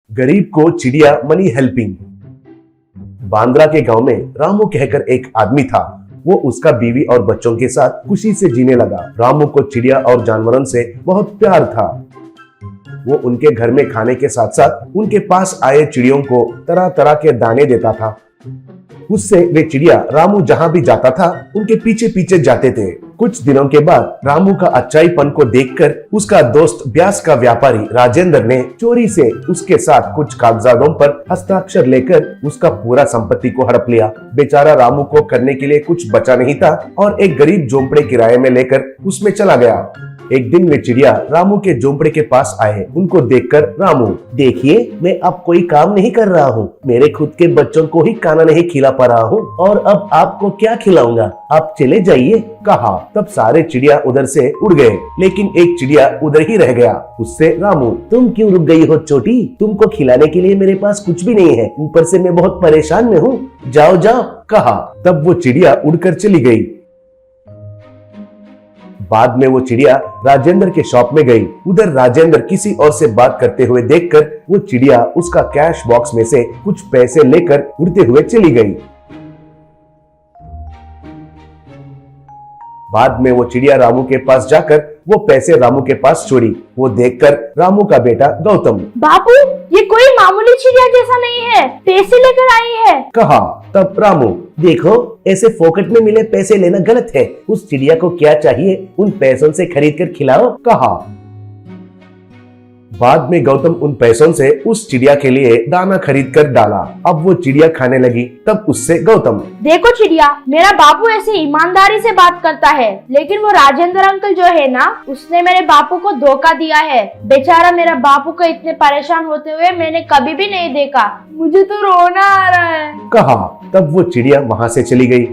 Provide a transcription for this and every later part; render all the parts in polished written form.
गरीब को चिड़िया मनी हेल्पिंग। बांद्रा के गांव में रामू कहकर एक आदमी था। वो उसका बीवी और बच्चों के साथ खुशी से जीने लगा। रामू को चिड़िया और जानवरों से बहुत प्यार था। वो उनके घर में खाने के साथ साथ उनके पास आए चिड़ियों को तरह तरह के दाने देता था। उससे वे चिड़िया रामू जहां भी जाता था उनके पीछे पीछे जाते थे। कुछ दिनों के बाद रामू का अच्छाईपन को देखकर उसका दोस्त ब्यास का व्यापारी राजेंद्र ने चोरी से उसके साथ कुछ कागजातों पर हस्ताक्षर लेकर उसका पूरा संपत्ति को हड़प लिया। बेचारा रामू को करने के लिए कुछ बचा नहीं था और एक गरीब झोंपड़े किराए में लेकर उसमें चला गया। एक दिन वे चिड़िया रामू के झोंपड़े के पास आए। उनको देखकर रामू, देखिए मैं अब कोई काम नहीं कर रहा हूँ, मेरे खुद के बच्चों को ही खाना नहीं खिला पा रहा हूँ और अब आपको क्या खिलाऊंगा, आप चले जाइए कहा। तब सारे चिड़िया उधर से उड़ गए, लेकिन एक चिड़िया उधर ही रह गया। उससे रामू, तुम क्यों रुक गई हो छोटी, तुमको खिलाने के लिए मेरे पास कुछ भी नहीं है, ऊपर से मैं बहुत परेशान में हूँ, जाओ जाओ कहा। तब वो चिड़िया उड़कर चली गई। बाद में वो चिड़िया राजेंद्र के शॉप में गई। उधर राजेंद्र किसी और से बात करते हुए देखकर वो चिड़िया उसका कैश बॉक्स में से कुछ पैसे लेकर उड़ते हुए चली गई। बाद में वो चिड़िया रामू के पास जाकर वो पैसे रामू के पास छोड़ी। वो देखकर रामू का बेटा गौतम, बापू ये कोई मामूली चिड़िया जैसा नहीं है, पैसे लेकर आई है कहा। तब रामू, देखो ऐसे फोकट में मिले पैसे लेना गलत है, उस चिड़िया को क्या चाहिए उन पैसों से खरीद कर खिलाओ कहा। बाद में गौतम उन पैसों से उस चिड़िया के लिए दाना खरीद कर डाला। अब वो चिड़िया खाने लगी। तब उससे गौतम, देखो चिड़िया, मेरा बापू ऐसे ईमानदारी से बात करता है, लेकिन वो राजेंद्र अंकल जो है ना, उसने मेरे बापू को धोखा दिया है। बेचारा मेरा बापू को इतने परेशान होते हुए मैंने कभी भी नहीं देखा, मुझे तो रोना आ रहा है कहा। तब वो चिड़िया वहां से चली गई।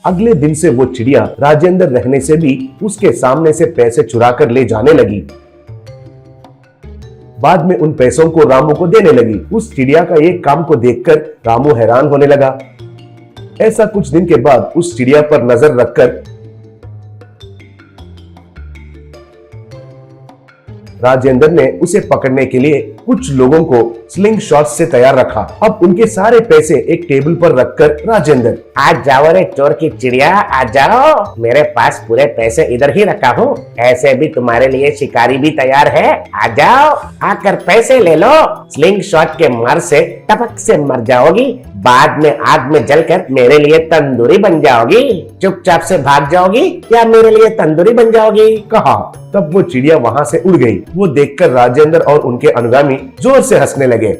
अगले दिन से वो चिड़िया राजेंद्र रहने से भी उसके सामने से पैसे चुरा कर ले जाने लगी। बाद में उन पैसों को रामू को देने लगी। उस चिड़िया का ये काम को देखकर रामू हैरान होने लगा। ऐसा कुछ दिन के बाद उस चिड़िया पर नजर रखकर राजेंद्र ने उसे पकड़ने के लिए कुछ लोगों को स्लिंग शॉट से तैयार रखा। अब उनके सारे पैसे एक टेबल पर रखकर राजेंद्र, आज जाओ रे चोर की चिड़िया, आ जाओ, मेरे पास पूरे पैसे इधर ही रखा हूँ, ऐसे भी तुम्हारे लिए शिकारी भी तैयार है, आ जाओ, आकर पैसे ले लो, स्लिंग शॉट के मार से टपक से मर जाओगी, बाद में आग में जलकर मेरे लिए तंदूरी बन जाओगी, चुपचाप से भाग जाओगी या मेरे लिए तंदूरी बन जाओगी कहा। तब वो चिड़िया वहां से उड़ गई। वो देखकर राजेंद्र और उनके अनुगामी जोर से हंसने लगे।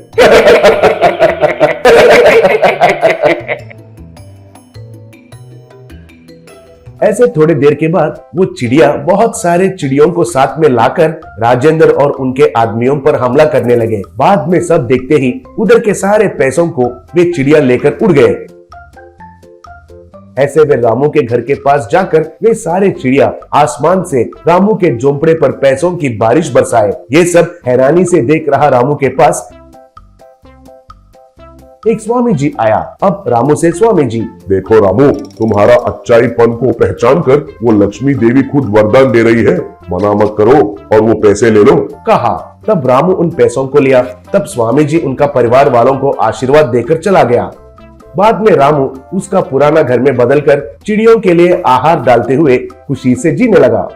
ऐसे थोड़ी देर के बाद वो चिड़िया बहुत सारे चिड़ियों को साथ में लाकर राजेंद्र और उनके आदमियों पर हमला करने लगे। बाद में सब देखते ही उधर के सारे पैसों को वे चिड़िया लेकर उड़ गए। ऐसे वे रामू के घर के पास जाकर वे सारे चिड़िया आसमान से रामू के झोंपड़े पर पैसों की बारिश बरसाए। ये सब हैरानी से देख रहा रामू के पास एक स्वामी जी आया। अब रामू से, स्वामी जी, देखो रामू, तुम्हारा अच्छाईपन को पहचान कर वो लक्ष्मी देवी खुद वरदान दे रही है, मना मत करो और वो पैसे ले लो कहा। तब रामू उन पैसों को लिया। तब स्वामी जी उनका परिवार वालों को आशीर्वाद देकर चला गया। बाद में रामू उसका पुराना घर में बदलकर चिड़ियों के लिए आहार डालते हुए खुशी से जीने लगा।